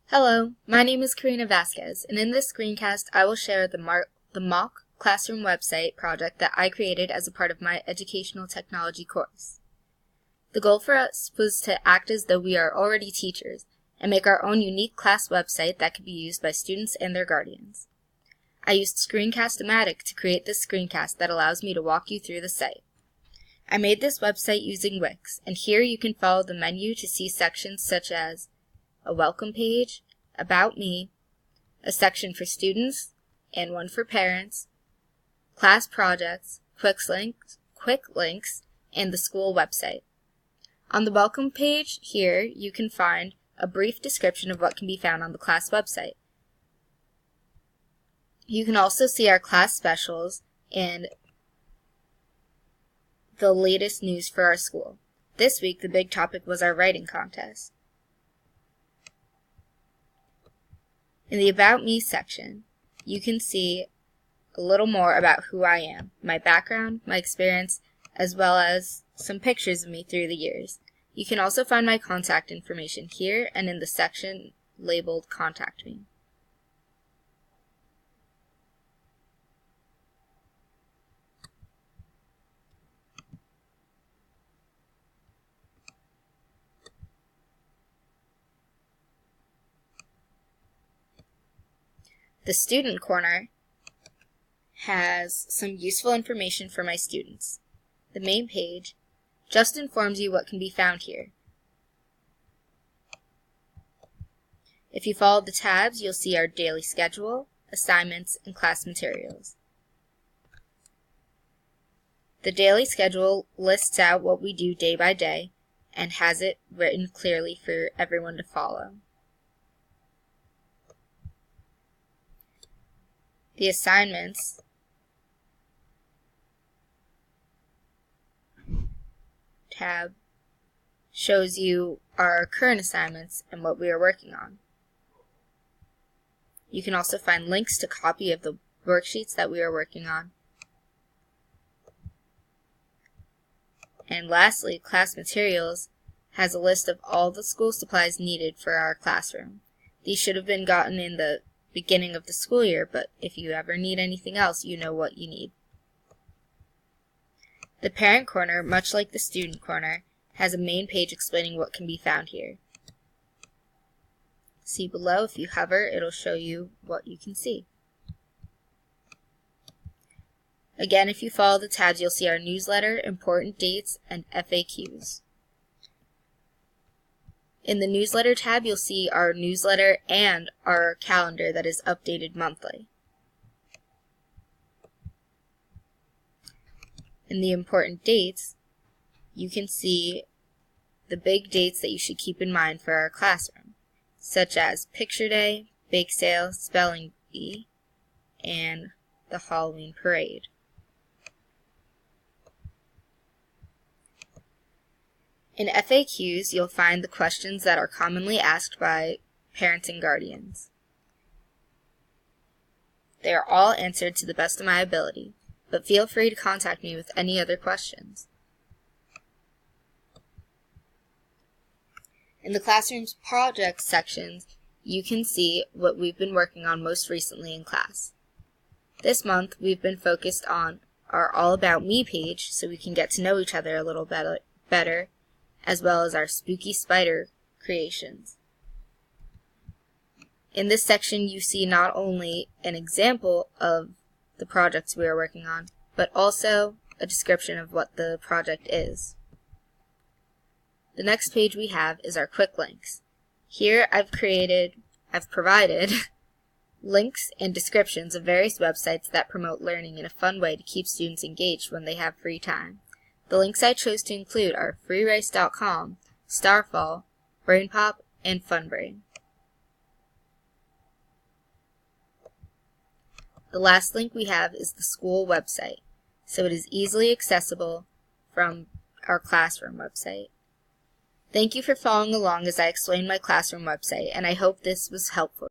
Hello, my name is Karina Vasquez, and in this screencast I will share the mock classroom website project that I created as a part of my educational technology course. The goal for us was to act as though we are already teachers and make our own unique class website that could be used by students and their guardians. I used Screencast-O-Matic to create this screencast that allows me to walk you through the site. I made this website using Wix, and here you can follow the menu to see sections such as a welcome page, about me, a section for students and one for parents, class projects, quick links, and the school website. On the welcome page here you can find a brief description of what can be found on the class website. You can also see our class specials and the latest news for our school. This week the big topic was our writing contest. In the About Me section, you can see a little more about who I am, my background, my experience, as well as some pictures of me through the years. You can also find my contact information here and in the section labeled Contact Me. The Student Corner has some useful information for my students. The main page just informs you what can be found here. If you follow the tabs, you'll see our daily schedule, assignments, and class materials. The daily schedule lists out what we do day by day and has it written clearly for everyone to follow. The assignments tab shows you our current assignments and what we are working on. You can also find links to copy of the worksheets that we are working on. And lastly, class materials has a list of all the school supplies needed for our classroom. These should have been gotten in the beginning of the school year, but if you ever need anything else, you know what you need. The Parent Corner, much like the Student Corner, has a main page explaining what can be found here. See below, if you hover, it'll show you what you can see. Again, if you follow the tabs, you'll see our newsletter, important dates, and FAQs. In the newsletter tab, you'll see our newsletter and our calendar that is updated monthly. In the important dates, you can see the big dates that you should keep in mind for our classroom, such as Picture Day, Bake Sale, Spelling Bee, and the Halloween Parade. In FAQs, you'll find the questions that are commonly asked by parents and guardians. They are all answered to the best of my ability, but feel free to contact me with any other questions. In the classroom's project sections, you can see what we've been working on most recently in class. This month, we've been focused on our All About Me page so we can get to know each other a little better, as well as our spooky spider creations. In this section, you see not only an example of the projects we are working on, but also a description of what the project is. The next page we have is our quick links. Here I've provided links and descriptions of various websites that promote learning in a fun way to keep students engaged when they have free time. The links I chose to include are freerice.com, Starfall, BrainPop, and FunBrain. The last link we have is the school website, so it is easily accessible from our classroom website. Thank you for following along as I explained my classroom website, and I hope this was helpful.